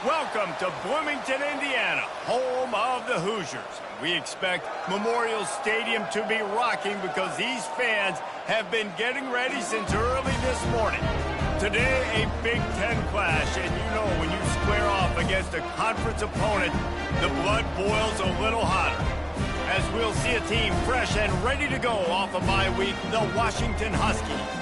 Welcome to Bloomington, Indiana, home of the Hoosiers. We expect Memorial Stadium to be rocking because these fans have been getting ready since early this morning. Today, a Big Ten clash, and you know when you square off against a conference opponent, the blood boils a little hotter. As we'll see a team fresh and ready to go off a bye week, the Washington Huskies.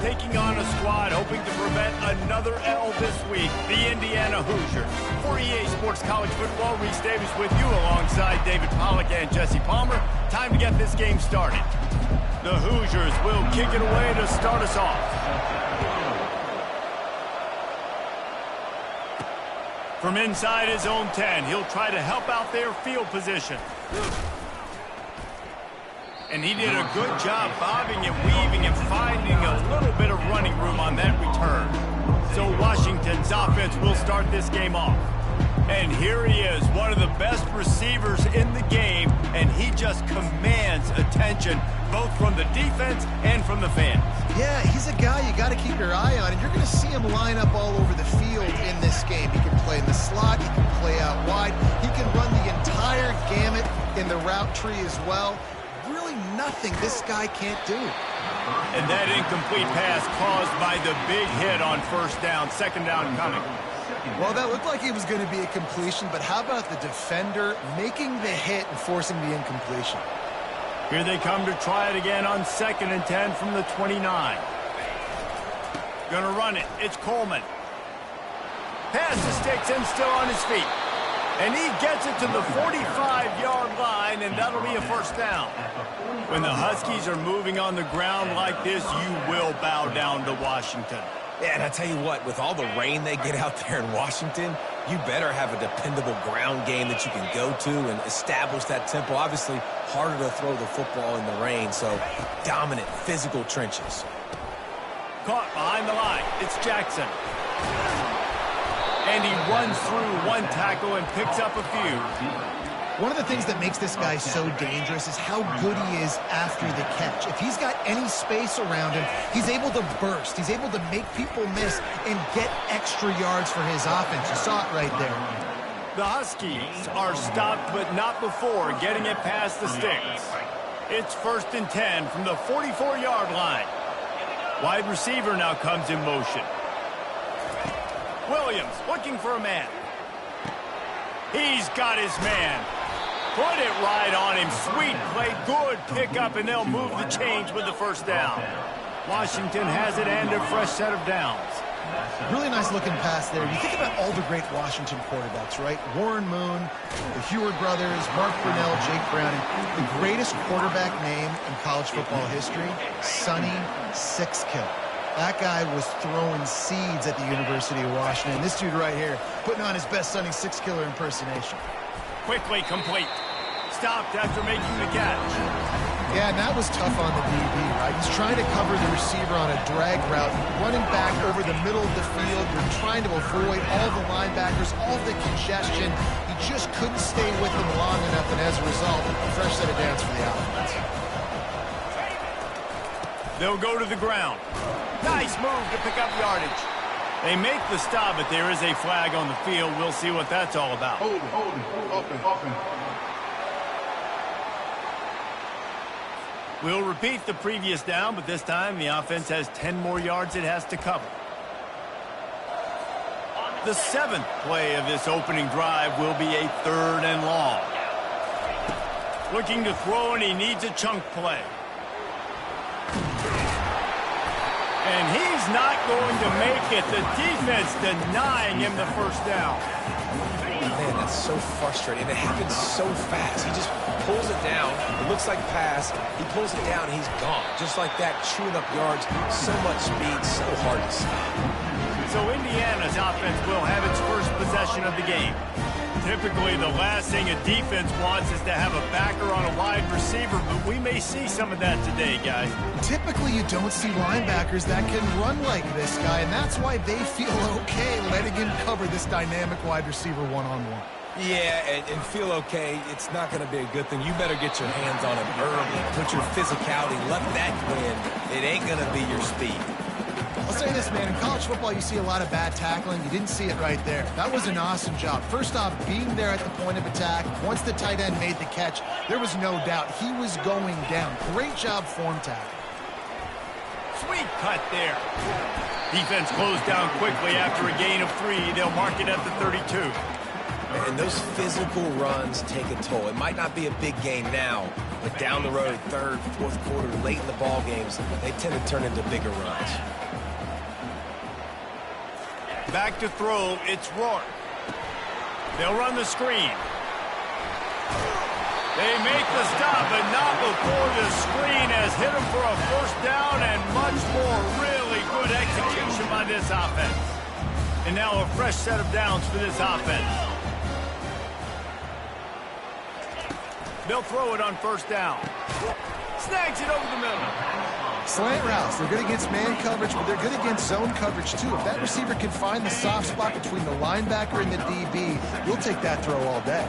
Taking on a squad hoping to prevent another L this week, the Indiana Hoosiers. For EA Sports College Football, Reese Davis with you alongside David Pollack and Jesse Palmer. Time to get this game started. The Hoosiers will kick it away to start us off. From inside his own 10, he'll try to help out their field position. And he did a good job bobbing and weaving and finding a little bit of running room on that return. So Washington's offense will start this game off. And here he is, one of the best receivers in the game, and he just commands attention, both from the defense and from the fans. Yeah, he's a guy you got to keep your eye on, and you're going to see him line up all over the field in this game. He can play in the slot, he can play out wide, he can run the entire gamut in the route tree as well. Really nothing this guy can't do. And that incomplete pass caused by the big hit on first down, second down coming. Well, that looked like it was going to be a completion, but how about the defender making the hit and forcing the incompletion? Here they come to try it again on 2nd and 10 from the 29. Gonna run it. It's Coleman. Pass to Sticks still on his feet. And he gets it to the 45-yard line, and that'll be a first down. When the Huskies are moving on the ground like this, you will bow down to Washington. Yeah, and I tell you what, with all the rain they get out there in Washington, you better have a dependable ground game that you can go to and establish that tempo. Obviously, harder to throw the football in the rain, so dominant, physical trenches. Caught behind the line. It's Jackson. And he runs through one tackle and picks up a few. One of the things that makes this guy so dangerous is how good he is after the catch. If he's got any space around him, he's able to burst. He's able to make people miss and get extra yards for his offense. You saw it right there. The Huskies are stopped, but not before getting it past the Sticks. It's 1st and 10 from the 44-yard line. Wide receiver now comes in motion. Williams looking for a man. He's got his man. Put it right on him. Sweet play, good pickup, and they'll move the chains with the first down. Washington has it and a fresh set of downs. Really nice looking pass there. You think about all the great Washington quarterbacks, right? Warren Moon, the Heward brothers, Mark Brunell, Jake Browning. The greatest quarterback name in college football history, Sonny Sixkill. That guy was throwing seeds at the University of Washington. This dude right here, putting on his best Sonny Sixkiller impersonation. Quickly complete. Stopped after making the catch. Yeah, and that was tough on the DB, right? He's trying to cover the receiver on a drag route, running back over the middle of the field. You're trying to avoid all the linebackers, all the congestion. He just couldn't stay with them long enough, and as a result, a fresh set of downs for the offense. They'll go to the ground. Nice move to pick up yardage. They make the stop, but there is a flag on the field. We'll see what that's all about. Hold it, open. We'll repeat the previous down, but this time the offense has 10 more yards it has to cover. The 7th play of this opening drive will be a 3rd and long. Looking to throw, and he needs a chunk play. And he's not going to make it. The defense denying him the first down. Man, that's so frustrating. It happens so fast. He just pulls it down. It looks like pass. He pulls it down, and he's gone. Just like that, chewing up yards. So much speed, so hard to stop. So Indiana's offense will have its first possession of the game. Typically, the last thing a defense wants is to have a backer on a wide receiver, but we may see some of that today, guys. Typically, you don't see linebackers that can run like this guy, and that's why they feel okay letting him cover this dynamic wide receiver one-on-one. Yeah, and feel okay, it's not going to be a good thing. You better get your hands on him early. Put your physicality, let that win. It ain't going to be your speed. I'll say this, man. In college football, you see a lot of bad tackling. You didn't see it right there. That was an awesome job. First off, being there at the point of attack. Once the tight end made the catch, there was no doubt he was going down. Great job form tackle. Sweet cut there. Defense closed down quickly after a gain of 3. They'll mark it at the 32. And those physical runs take a toll. It might not be a big game now, but down the road, third, fourth quarter, late in the ball games, they tend to turn into bigger runs. Back to throw, it's Rourke. They'll run the screen. They make the stop, but not before the screen has hit them for a first down and much more. Really good execution by this offense. And now a fresh set of downs for this offense. They'll throw it on first down. Snags it over the middle. Slant routes, they're good against man coverage, but they're good against zone coverage too. If that receiver can find the soft spot between the linebacker and the DB, you'll take that throw all day.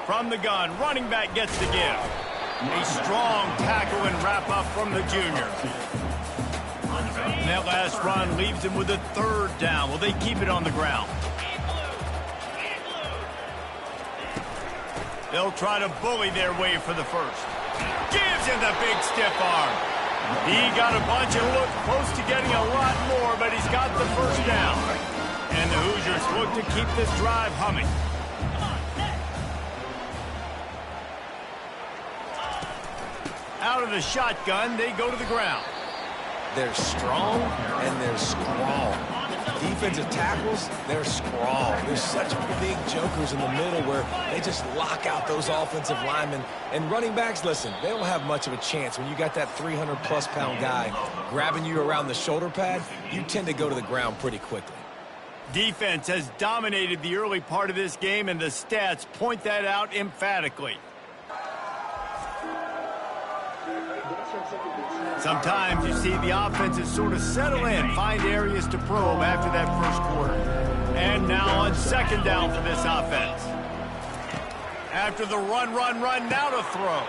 From the gun, running back gets the give. A strong tackle and wrap up from the junior. And that last run leaves him with a third down. Will they keep it on the ground? They'll try to bully their way for the first. Gives him the big stiff arm. He got a bunch and looked close to getting a lot more, but he's got the first down. And the Hoosiers look to keep this drive humming. Out of the shotgun, they go to the ground. They're strong and they're strong. Defensive tackles, they're strong. There's such big jokers in the middle where they just lock out those offensive linemen. And running backs, listen, they don't have much of a chance. When you got that 300-plus pound guy grabbing you around the shoulder pad, you tend to go to the ground pretty quickly. Defense has dominated the early part of this game, and the stats point that out emphatically. Sometimes you see the offenses sort of settle in, find areas to probe after that first quarter. And now on second down for this offense. After the run, now to throw.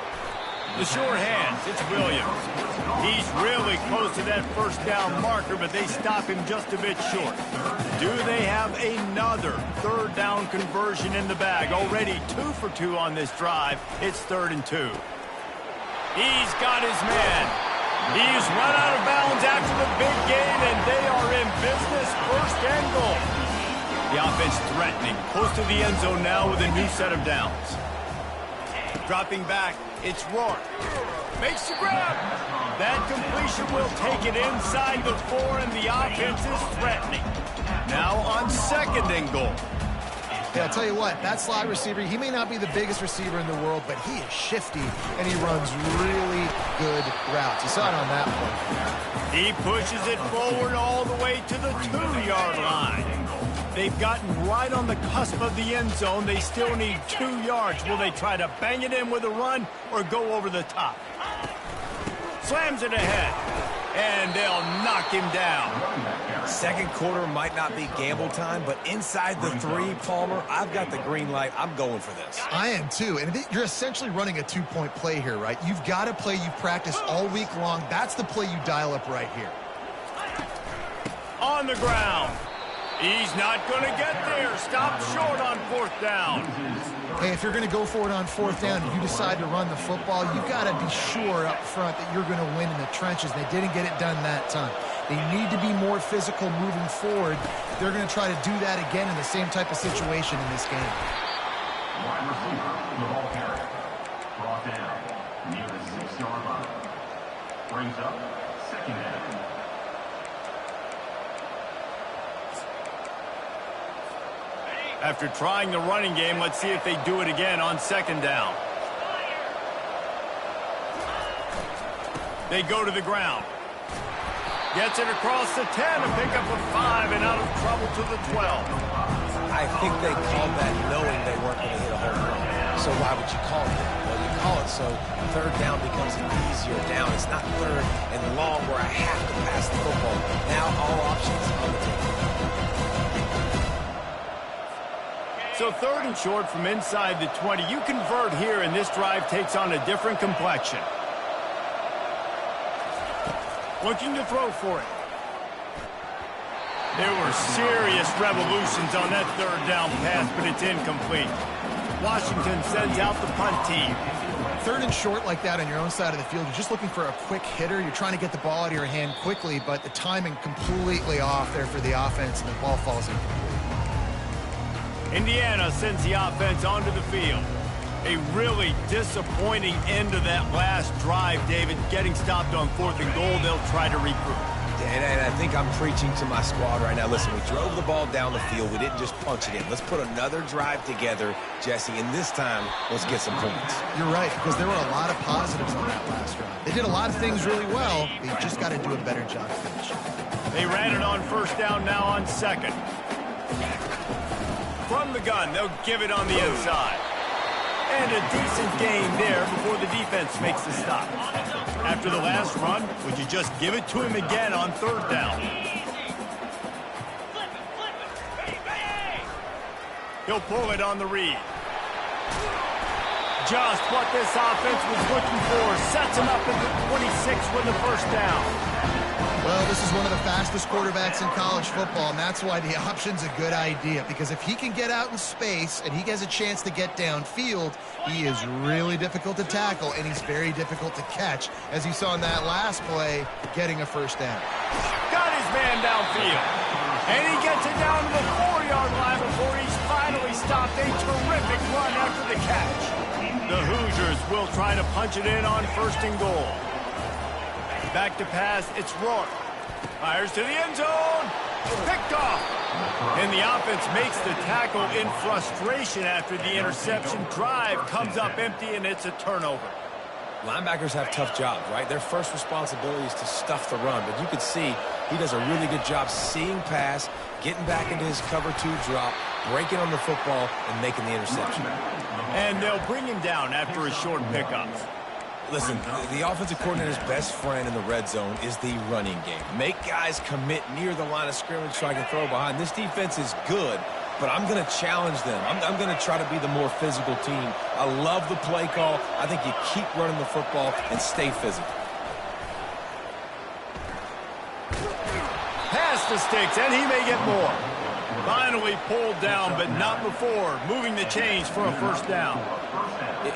The short hands, it's Williams. He's really close to that first down marker, but they stop him just a bit short. Do they have another third down conversion in the bag? Already 2 for 2 on this drive. It's 3rd and 2. He's got his man. He's run out of bounds after the big gain, and they are in business. First and goal. The offense threatening, close to the end zone now with a new set of downs. Dropping back, it's Rourke. Makes the grab. That completion will take it inside the 4, and the offense is threatening. Now on second and goal. Yeah, I'll tell you what, that slot receiver, he may not be the biggest receiver in the world, but he is shifty, and he runs really good routes. You saw it on that one. He pushes it forward all the way to the 2-yard line. They've gotten right on the cusp of the end zone. They still need 2 yards. Will they try to bang it in with a run or go over the top? Slams it ahead, and they'll knock him down. Second quarter might not be gamble time, but inside the 3, Palmer, I've got the green light. I'm going for this. I am too, and you're essentially running a 2-point play here, right? You've got to play you've practiced all week long. That's the play you dial up right here. On the ground. He's not going to get there. Stop short on 4th down. Hey, if you're going to go for it on 4th down and you decide to run the football, you've got to be sure up front that you're going to win in the trenches. They didn't get it done that time. They need to be more physical moving forward. They're going to try to do that again in the same type of situation in this game. Wide receiver, the ball carrier. Brought down near the 6-yard line. Brings up second down. After trying the running game, let's see if they do it again on second down. They go to the ground. Gets it across the 10 to pick up a 5 and out of trouble to the 12. I think they called that knowing they weren't going to hit a home run. So why would you call it? Well, you call it so third down becomes an easier down. It's not third and long where I have to pass the football. Now all options on the table. So 3rd and short from inside the 20. You convert here, and this drive takes on a different complexion. Looking to throw for it. There were serious revolutions on that third down pass, but it's incomplete. Washington sends out the punt team. Third and short like that on your own side of the field, you're just looking for a quick hitter. You're trying to get the ball out of your hand quickly, but the timing completely off there for the offense, and the ball falls incomplete. Indiana sends the offense onto the field. A really disappointing end to that last drive, David. Getting stopped on 4th and goal, they'll try to regroup. And I think I'm preaching to my squad right now. Listen, we drove the ball down the field. We didn't just punch it in. Let's put another drive together, Jesse, and this time, let's get some points. You're right, because there were a lot of positives on that last drive. They did a lot of things really well. They just got to do a better job finishing. They ran it on 1st down, now on 2nd. From the gun, they'll give it on the inside. And a decent gain there before the defense makes the stop. After the last run, would you just give it to him again on 3rd down? He'll pull it on the read. Just what this offense was looking for. Sets him up at the 26 with the 1st down. Well, this is one of the fastest quarterbacks in college football, and that's why the option's a good idea, because if he can get out in space and he has a chance to get downfield, he is really difficult to tackle, and he's very difficult to catch, as you saw in that last play, getting a 1st down. Got his man downfield, and he gets it down to the 4-yard line before he's finally stopped. A terrific run after the catch. The Hoosiers will try to punch it in on 1st and goal. Back to pass, it's Rourke. Fires to the end zone. Picked off. And the offense makes the tackle in frustration after the interception. Drive comes up empty, and it's a turnover. Linebackers have tough jobs, right? Their first responsibility is to stuff the run, but you can see he does a really good job seeing pass, getting back into his cover 2 drop, breaking on the football, and making the interception. And they'll bring him down after a short pickup. Listen, the offensive coordinator's best friend in the red zone is the running game. Make guys commit near the line of scrimmage so I can throw behind. This defense is good, but I'm going to challenge them. I'm going to try to be the more physical team. I love the play call. I think you keep running the football and stay physical. Pass the sticks, and he may get more. Finally pulled down, but not before moving the chains for a 1st down.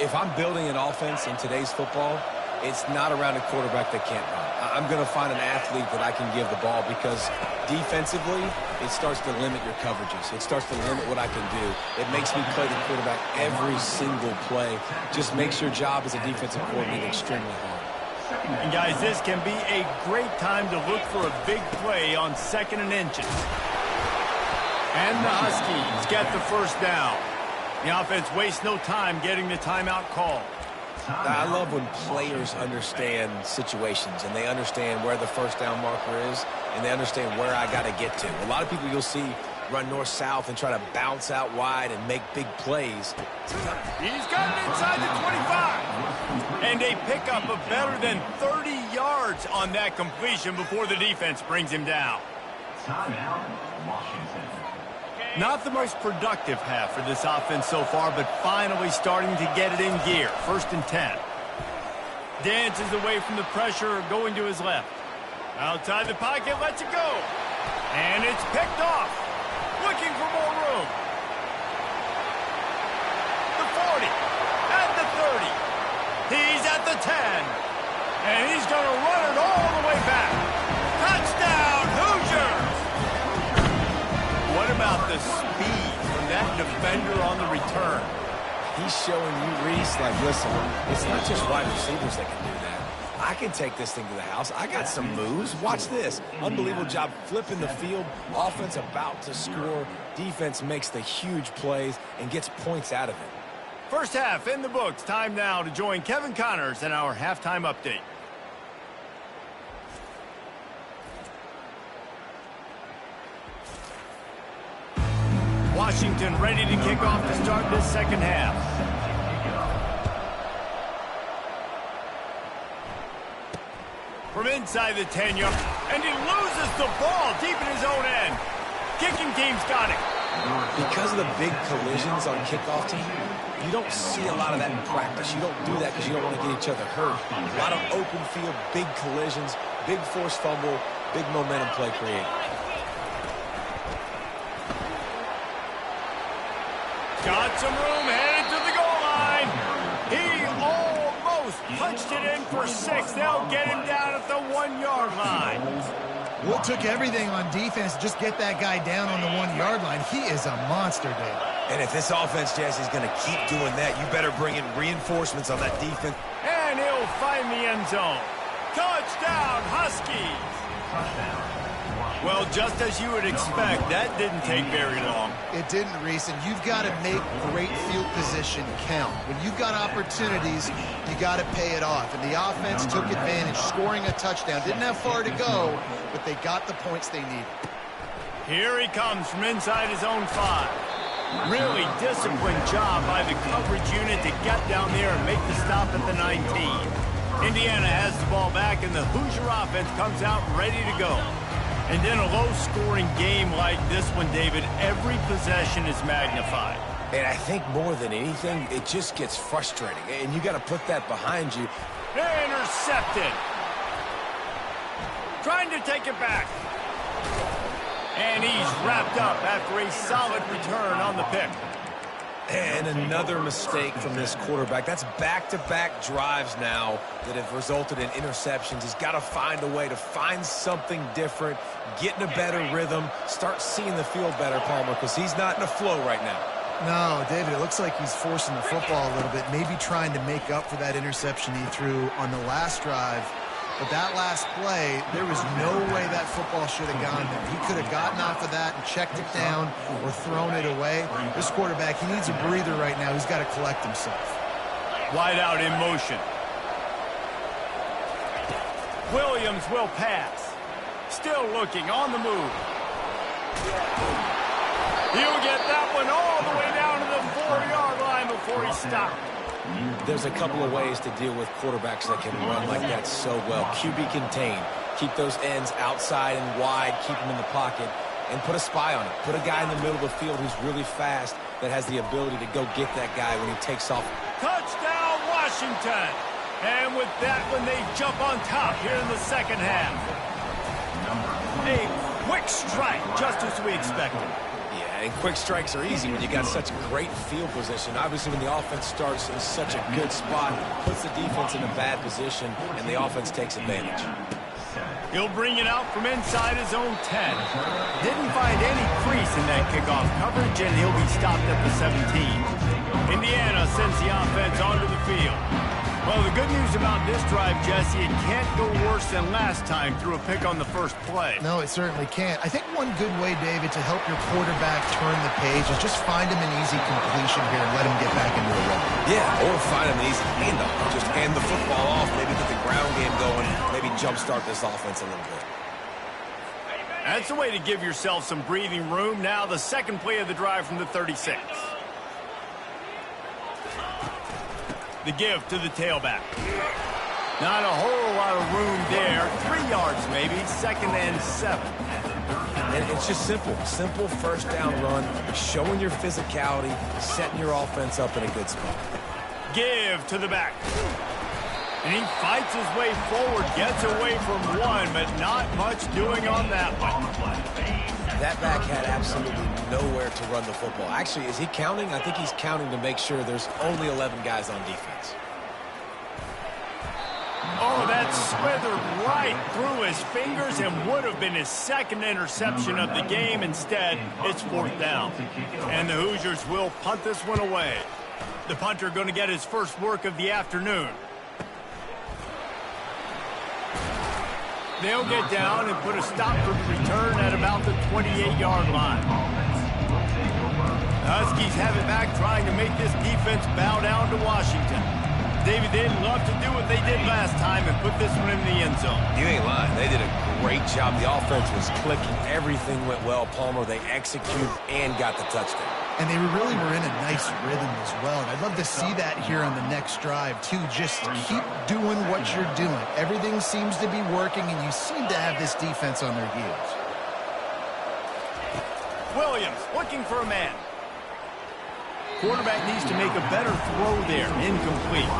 If I'm building an offense in today's football, it's not around a quarterback that can't run. I'm going to find an athlete that I can give the ball, because defensively, it starts to limit your coverages. It starts to limit what I can do. It makes me play the quarterback every single play. Just makes your job as a defensive coordinator extremely hard. And guys, this can be a great time to look for a big play on 2nd and inches. And the Huskies get the 1st down. The offense wastes no time getting the timeout call. I love when players understand situations, and they understand where the 1st down marker is, and they understand where I got to get to. A lot of people you'll see run north-south and try to bounce out wide and make big plays. He's got it inside the 25. And a pickup of better than 30 yards on that completion before the defense brings him down. Timeout, Washington. Not the most productive half for this offense so far, but finally starting to get it in gear. 1st and 10. Dances away from the pressure, going to his left. Outside the pocket, lets it go. And it's picked off. Looking for more room. The 40. At the 30. He's at the 10. And he's going to run it all the way back. Touchdown, Hoosiers! What about the speed from that defender on the return? He's showing you, Reese, like, listen, it's not just wide receivers that can do that. I can take this thing to the house. I got some moves. Watch this. Unbelievable job flipping the field. Offense about to score. Defense makes the huge plays and gets points out of it. First half in the books. Time now to join Kevin Connors in our halftime update. Washington ready to kick off to start this 2nd half. From inside the 10-yard, and he loses the ball deep in his own end. Kicking team's got it. Because of the big collisions on kickoff team, you don't see a lot of that in practice. You don't do that because you don't want to get each other hurt. A lot of open field, big collisions. Big force fumble, big momentum play created. Got some room, headed to the goal line. He almost punched it in for 6. They'll get him down at the 1-yard line. Well, it took everything on defense to just get that guy down on the 1-yard line. He is a monster, Dave. And if this offense, Jesse, is going to keep doing that, you better bring in reinforcements on that defense. And he'll find the end zone. Touchdown, Huskies. Well, just as you would expect, that didn't take very long. It didn't, Reese, and you've got to make great field position count. When you've got opportunities, you got to pay it off. And the offense took advantage, scoring a touchdown. Didn't have far to go, but they got the points they needed. Here he comes from inside his own 5. Really disciplined job by the coverage unit to get down there and make the stop at the 19. Indiana has the ball back, and the Hoosier offense comes out ready to go. And in a low-scoring game like this one, David, every possession is magnified. And I think more than anything, it just gets frustrating. And you got to put that behind you. Intercepted. Trying to take it back. And he's wrapped up after a solid return on the pick. And another mistake from this quarterback. That's back-to-back drives now that have resulted in interceptions. He's got to find a way to find something different, get in a better rhythm, start seeing the field better, Palmer, because he's not in a flow right now. No, David, it looks like he's forcing the football a little bit, maybe trying to make up for that interception he threw on the last drive. But that last play, there was no way that football should have gone there. He could have gotten off of that and checked it down or thrown it away. This quarterback, he needs a breather right now. He's got to collect himself. Wide out in motion. Williams will pass. Still looking on the move. He'll get that one all the way down to the 4-yard line before he stopped. There's a couple of ways to deal with quarterbacks that can run like that so well. QB contain. Keep those ends outside and wide. Keep them in the pocket. And put a spy on it. Put a guy in the middle of the field who's really fast that has the ability to go get that guy when he takes off. Touchdown, Washington. And with that one, they jump on top here in the second half. A quick strike, just as we expected. Yeah, and quick strikes are easy when you got such great field position. Obviously, when the offense starts in such a good spot, puts the defense in a bad position, and the offense takes advantage. He'll bring it out from inside his own 10. Didn't find any crease in that kickoff coverage, and he'll be stopped at the 17. Indiana sends the offense onto the field. Well, the good news about this drive, Jesse, it can't go worse than last time through a pick on the first play. No, it certainly can't. I think one good way, David, to help your quarterback turn the page is just find him an easy completion here and let him get back into the run. Yeah, or find him an easy handoff. Just hand the football off, maybe get the ground game going, maybe jumpstart this offense a little bit. That's a way to give yourself some breathing room. Now the second play of the drive from the 36. The give to the tailback. Not a whole lot of room there. 3 yards maybe, 2nd and 7. And it's just simple. Simple first down run, showing your physicality, setting your offense up in a good spot. Give to the back. And he fights his way forward, gets away from one, but not much doing on that one. That back had absolutely nowhere to run the football. Actually, is he counting? I think he's counting to make sure there's only 11 guys on defense. Oh, that slithered right through his fingers and would have been his second interception of the game. Instead, it's 4th down. And the Hoosiers will punt this one away. The punter going to get his first work of the afternoon. They'll get down and put a stop for the return at about the 28-yard line. The Huskies have it back, trying to make this defense bow down to Washington. David, they'd love to do what they did last time and put this one in the end zone. You ain't lying. They did a great job. The offense was clicking. Everything went well. Palmer, they executed and got the touchdown. And they really were in a nice rhythm as well. And I'd love to see that here on the next drive, too. Just keep doing what you're doing. Everything seems to be working, and you seem to have this defense on their heels. Williams looking for a man. quarterback needs to make a better throw there. Incomplete.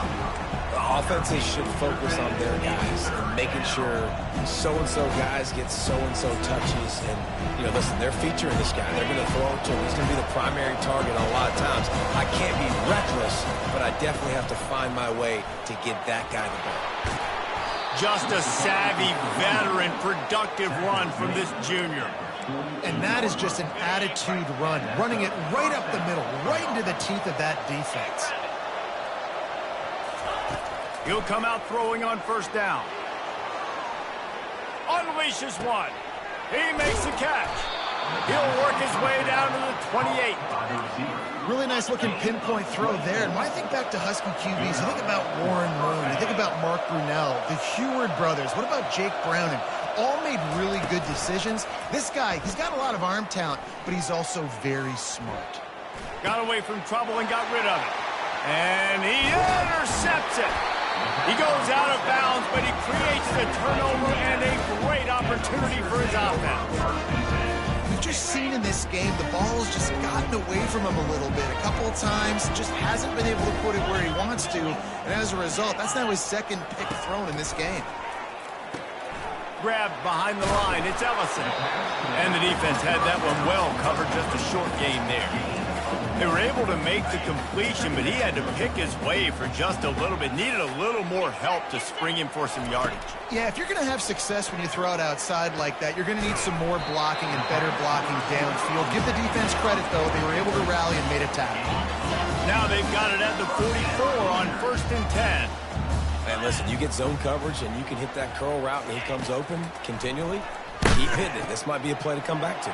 Offenses should focus on their guys and making sure so-and-so guys get so-and-so touches. And, you know, listen, they're featuring this guy. They're going to throw it to him. He's going to be the primary target a lot of times. I can't be reckless, but I definitely have to find my way to get that guy the ball. Just a savvy, veteran, productive run from this junior. And that is just an attitude run, running it right up the middle, right into the teeth of that defense. He'll come out throwing on first down. Unleashes one. He makes the catch. He'll work his way down to the 28. Really nice looking pinpoint throw there. And when I think back to Husky QBs, you think about Warren Moon, you think about Mark Brunell, the Heward brothers. What about Jake Browning? All made really good decisions. This guy, he's got a lot of arm talent, but he's also very smart. Got away from trouble and got rid of it. And he intercepts it. He goes out of bounds, but he creates the turnover and a great opportunity for his offense. We've just seen in this game, the ball's just gotten away from him a little bit. A couple of times, just hasn't been able to put it where he wants to. And as a result, that's now his second pick thrown in this game. Grabbed behind the line, it's Ellison. And the defense had that one well covered, just a short gain there. They were able to make the completion, but he had to pick his way for just a little bit. Needed a little more help to spring him for some yardage. Yeah, if you're going to have success when you throw it outside like that, you're going to need some more blocking and better blocking downfield. Give the defense credit, though. They were able to rally and made a tackle. Now they've got it at the 44 on 1st and 10. Man, listen, you get zone coverage and you can hit that curl route and he comes open continually. Keep hitting it. This might be a play to come back to.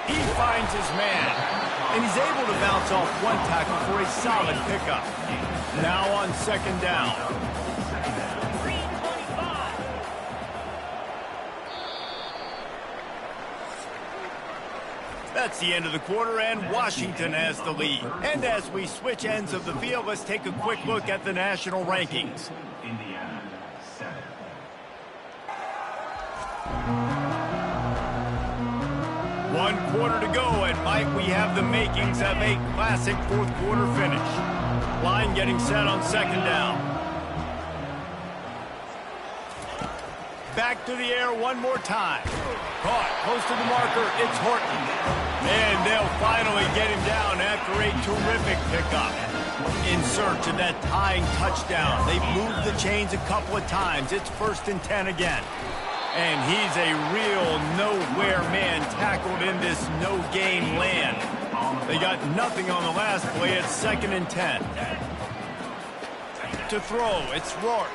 He finds his man, and he's able to bounce off one tackle for a solid pickup. Now on 2nd down. That's the end of the quarter, and Washington has the lead. And as we switch ends of the field, let's take a quick look at the national rankings. Indiana, 7. One quarter to go, and Mike, we have the makings of a classic fourth quarter finish. Line getting set on 2nd down. Back to the air one more time. Caught close to the marker, it's Horton. And they'll finally get him down after a terrific pickup. In search of that tying touchdown. They've moved the chains a couple of times. It's 1st and 10 again. And he's a real nowhere man tackled in this no-gain land. They got nothing on the last play. It's 2nd and 10. To throw, it's Rourke.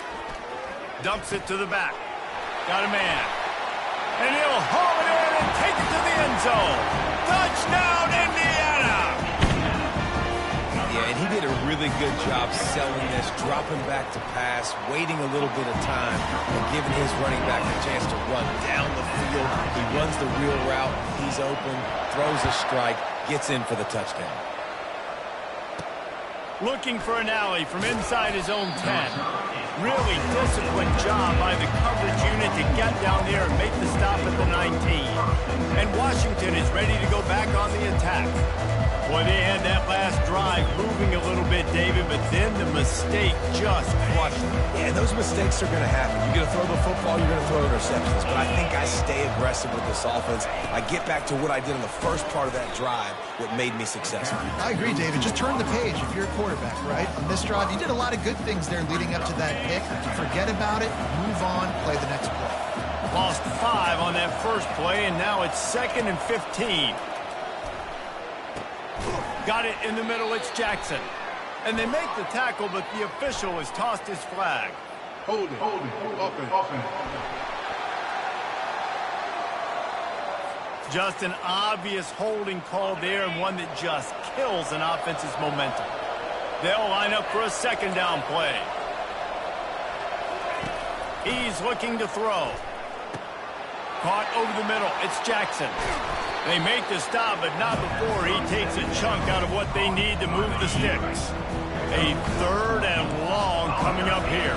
Dumps it to the back. Got a man. And he'll haul it in and take it to the end zone. Touchdown, Indiana! Yeah, and he did a really good job selling this, dropping back to pass, waiting a little bit of time, and giving his running back a chance to run down the field. He runs the wheel route. He's open, throws a strike, gets in for the touchdown. Looking for an alley from inside his own 10. Really disciplined job by the coverage unit to get down there and make the stop at the 19. And Washington is ready to go back on the attack. Boy, they had that last drive moving a little bit, David, but then the mistake just crushed them. Yeah, those mistakes are going to happen. You're going to throw the football, you're going to throw interceptions. But I think I stay aggressive with this offense. I get back to what I did in the first part of that drive that made me successful. I agree, David. Just turn the page if you're a quarterback, right? On this drive, you did a lot of good things there leading up to that pick. Forget about it, move on, play the next play. Lost 5 on that first play, and now it's 2nd and 15. Got it in the middle, it's Jackson. And they make the tackle, but the official has tossed his flag. Hold it. Offense. Just an obvious holding call there, and one that just kills an offense's momentum. They'll line up for a 2nd down play. He's looking to throw. Caught over the middle, it's Jackson. They make the stop, but not before he takes a chunk out of what they need to move the sticks. A 3rd and long coming up here.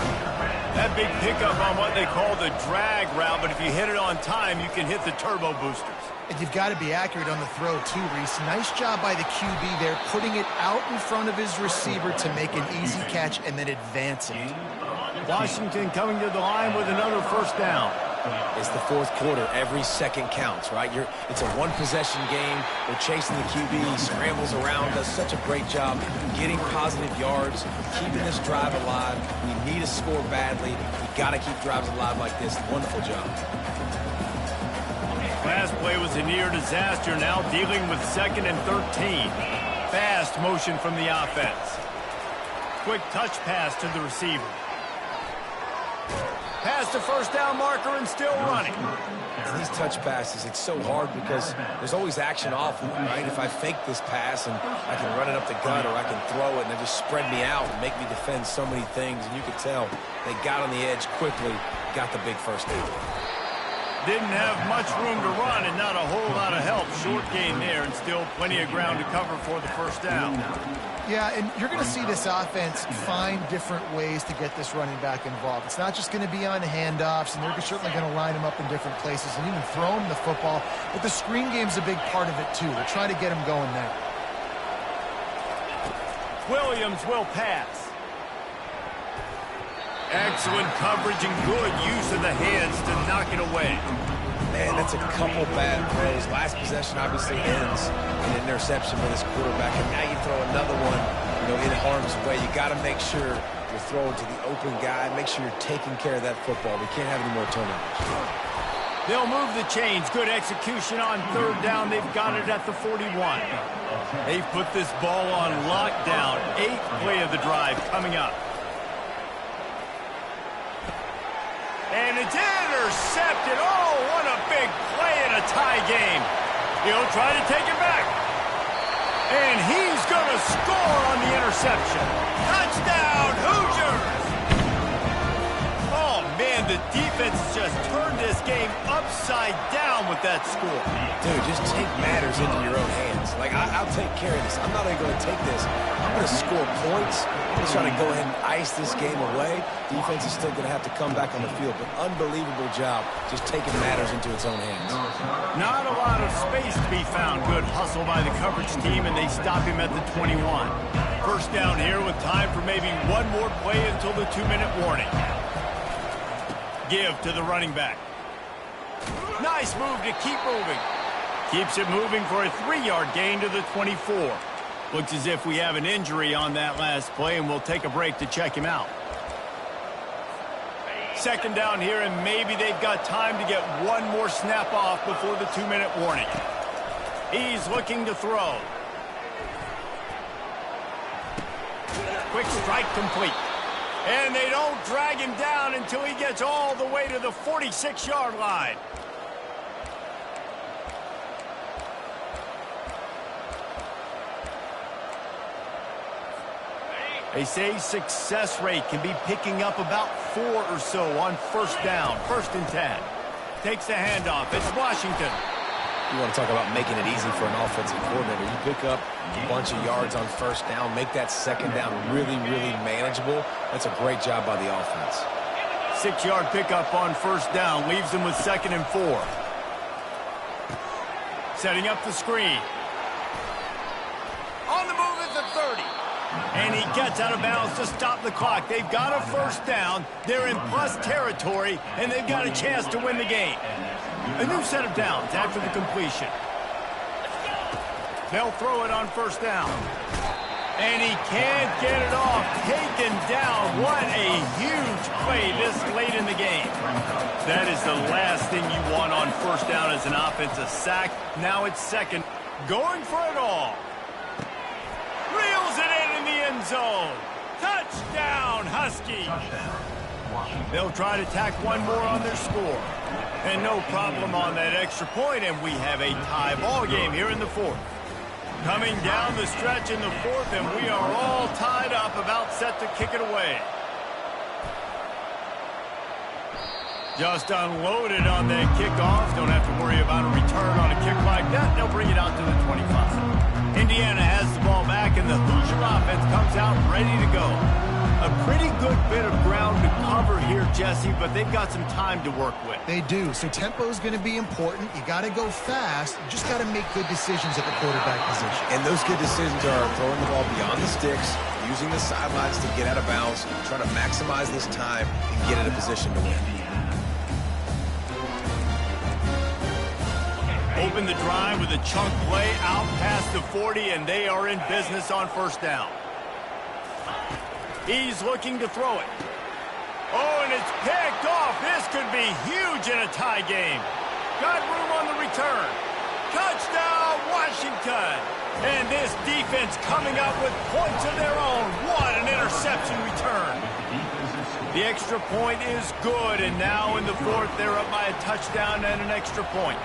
That big pickup on what they call the drag route, but if you hit it on time, you can hit the turbo boosters. And you've got to be accurate on the throw, too, Reese. Nice job by the QB there, putting it out in front of his receiver to make an easy catch and then advance it. Washington coming to the line with another first down. It's the fourth quarter. Every second counts, right? It's a one-possession game. They're chasing the QB. He scrambles around, does such a great job getting positive yards, keeping this drive alive. We need to score badly. We got to keep drives alive like this. Wonderful job. Last play was a near disaster. Now dealing with 2nd and 13. Fast motion from the offense. Quick touch pass to the receiver. Past the first down marker and still running. And these touch passes, it's so hard because there's always action off of it, right? If I fake this pass and I can run it up the gut or I can throw it and they just spread me out and make me defend so many things. And you could tell they got on the edge quickly, got the big first down. Didn't have much room to run and not a whole lot of help. Short gain there and still plenty of ground to cover for the first down. Yeah, and you're going to see this offense find different ways to get this running back involved. It's not just going to be on handoffs, and they're certainly going to line him up in different places and even throw him the football. But the screen game's a big part of it, too. They're trying to get him going there. Williams will pass. Excellent coverage and good use of the hands to knock it away. Man, that's a couple bad throws. Last possession obviously ends in an interception for this quarterback, and now you throw another one, in harm's way. You got to make sure you're throwing to the open guy. Make sure you're taking care of that football. We can't have any more turnovers. They'll move the chains. Good execution on 3rd down. They've got it at the 41. They've put this ball on lockdown. 8th play of the drive coming up. And it's intercepted. Oh, what a big play in a tie game. He'll try to take it back. And he's going to score on the interception. Touchdown, Hoosiers! Oh, man, the defense just turned this game upside down with that score. Dude, just take matters into your own hands. Like, I'll take care of this. I'm not even going to take this. I'm going to score points. I'm going to try to go ahead and ice this game away. Defense is still going to have to come back on the field. But unbelievable job just taking matters into its own hands. Not a lot of space to be found. Good hustle by the coverage team, and they stop him at the 21. First down here with time for maybe one more play until the 2-minute warning. Give to the running back. Nice move to keep moving. Keeps it moving for a 3-yard gain to the 24. Looks as if we have an injury on that last play, and we'll take a break to check him out. Second down here, and maybe they've got time to get one more snap off before the 2-minute warning. He's looking to throw. Quick strike complete. And they don't drag him down until he gets all the way to the 46-yard line. They say success rate can be picking up about 4 or so on first down, 1st and 10. Takes the handoff. It's Washington. You want to talk about making it easy for an offensive coordinator. You pick up a bunch of yards on first down, make that second down really, really manageable. That's a great job by the offense. 6-yard pickup on first down. Leaves them with 2nd and 4. Setting up the screen. On the move at the 30. And he gets out of bounds to stop the clock. They've got a first down. They're in plus territory, and they've got a chance to win the game. A new set of downs after the completion. They'll throw it on first down. And he can't get it off. Taken down. What a huge play this late in the game. That is the last thing you want on first down as an offensive sack. Now it's 2nd. Going for it all. Reels it in the end zone. Touchdown, Huskies. They'll try to tack one more on their score. And no problem on that extra point, and we have a tie ball game here in the 4th. Coming down the stretch in the 4th, and we are all tied up, about set to kick it away. Just unloaded on that kickoff. Don't have to worry about a return on a kick like that. They'll bring it out to the 25. Indiana has the ball back, and the Hoosier offense comes out ready to go. A pretty good bit of ground to cover here, Jesse, but they've got some time to work with. They do. So tempo is going to be important. You got to go fast. You just got to make good decisions at the quarterback position. And those good decisions are throwing the ball beyond the sticks, using the sidelines to get out of bounds, trying to maximize this time and get in a position to win. Open the drive with a chunk play out past the 40, and they are in business on first down. He's looking to throw it. Oh, and it's picked off. This could be huge in a tie game. Got room on the return. Touchdown, Washington. And this defense coming up with points of their own. What an interception return. The extra point is good, and now in the fourth, they're up by a touchdown and an extra point.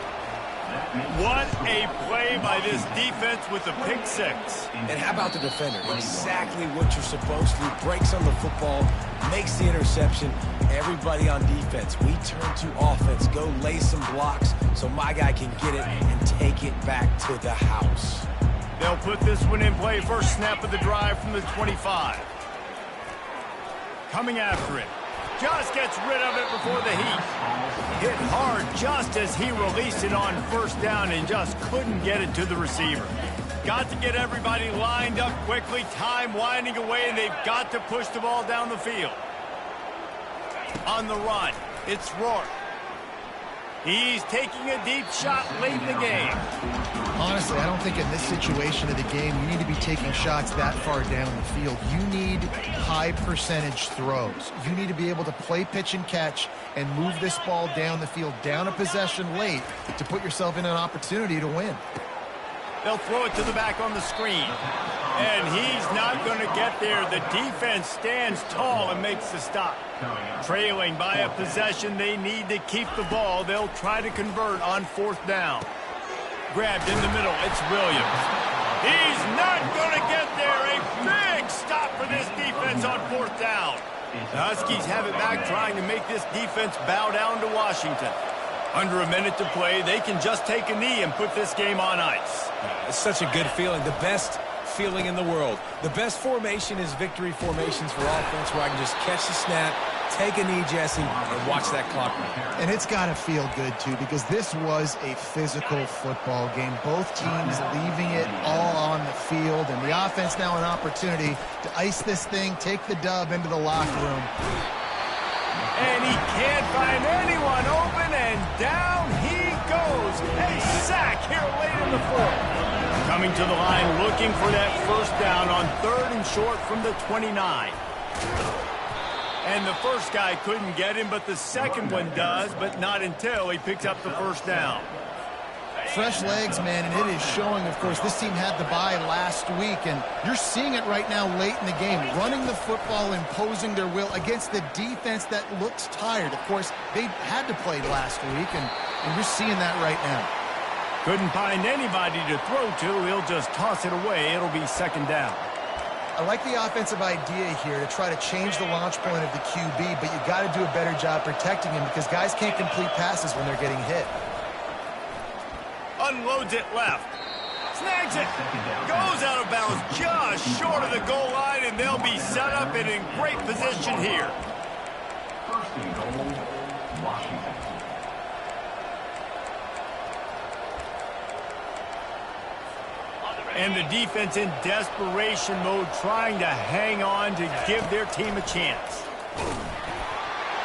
What a play by this defense with a pick six. And how about the defender? Exactly what you're supposed to do. Breaks on the football, makes the interception. Everybody on defense, we turn to offense. Go lay some blocks so my guy can get it and take it back to the house. They'll put this one in play. First snap of the drive from the 25. Coming after it. Just gets rid of it before the heat. Hit hard just as he released it on first down and just couldn't get it to the receiver. Got to get everybody lined up quickly. Time winding away, and they've got to push the ball down the field. On the run, it's Rourke. He's taking a deep shot late in the game. Honestly, I don't think in this situation of the game you need to be taking shots that far down the field. You need high percentage throws. You need to be able to play pitch and catch and move this ball down the field, down a possession late, to put yourself in an opportunity to win. They'll throw it to the back on the screen. And he's not going to get there. The defense stands tall and makes the stop. Trailing by a possession, they need to keep the ball. They'll try to convert on fourth down. Grabbed in the middle, it's Williams. He's not going to get there. A big stop for this defense on fourth down. The Huskies have it back, trying to make this defense bow down to Washington. Under a minute to play, they can just take a knee and put this game on ice. It's such a good feeling, the best feeling in the world. The best formation is victory formations for offense, where I can just catch the snap, take a knee, Jesse, and watch that clock run. And it's got to feel good, too, because this was a physical football game. Both teams leaving it all on the field, and the offense now an opportunity to ice this thing, take the dub into the locker room. And he can't find anyone open, and down he goes. A sack here late in the fourth. Coming to the line, looking for that first down on third and short from the 29. And the first guy couldn't get him, but the second one does, but not until he picks up the first down. Fresh legs, man, and it is showing, of course. This team had the bye last week, and you're seeing it right now late in the game. Running the football, imposing their will against the defense that looks tired. Of course, they had to play last week, and you're seeing that right now. Couldn't find anybody to throw to. He'll just toss it away. It'll be second down. I like the offensive idea here to try to change the launch point of the QB, but you got to do a better job protecting him because guys can't complete passes when they're getting hit. Unloads it left. Snags it. Goes out of bounds just short of the goal line, and they'll be set up and in great position here. First and goal, Washington. And the defense in desperation mode, trying to hang on to give their team a chance.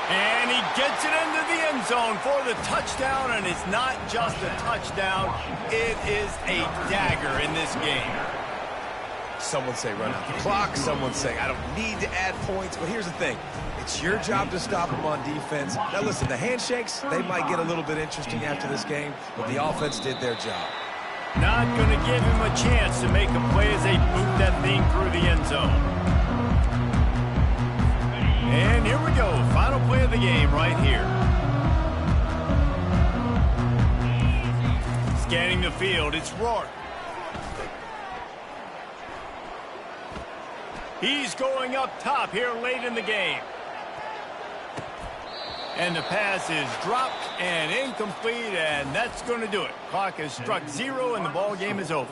And he gets it into the end zone for the touchdown, and it's not just a touchdown, it is a dagger in this game. Some would say run out the clock. Some would say I don't need to add points. But here's the thing. It's your job to stop them on defense. Now, listen, the handshakes, they might get a little bit interesting after this game, but the offense did their job. Not going to give him a chance to make a play as they boot that thing through the end zone. And here we go. Final play of the game right here. Scanning the field, it's Rourke. He's going up top here late in the game. And the pass is dropped and incomplete, and that's going to do it. Clock has struck 0, and the ball game is over.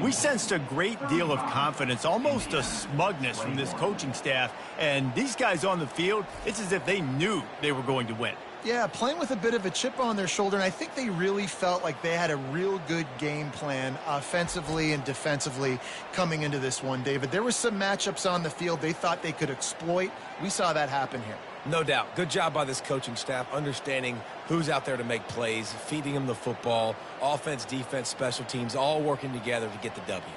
We sensed a great deal of confidence, almost a smugness from this coaching staff. And these guys on the field, it's as if they knew they were going to win. Yeah, playing with a bit of a chip on their shoulder, and I think they really felt like they had a real good game plan offensively and defensively coming into this one, David. There were some matchups on the field they thought they could exploit. We saw that happen here. No doubt. Good job by this coaching staff, understanding who's out there to make plays, feeding them the football, offense, defense, special teams, all working together to get the W.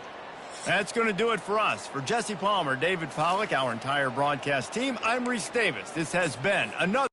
That's going to do it for us. For Jesse Palmer, David Pollack, our entire broadcast team, I'm Reese Davis. This has been another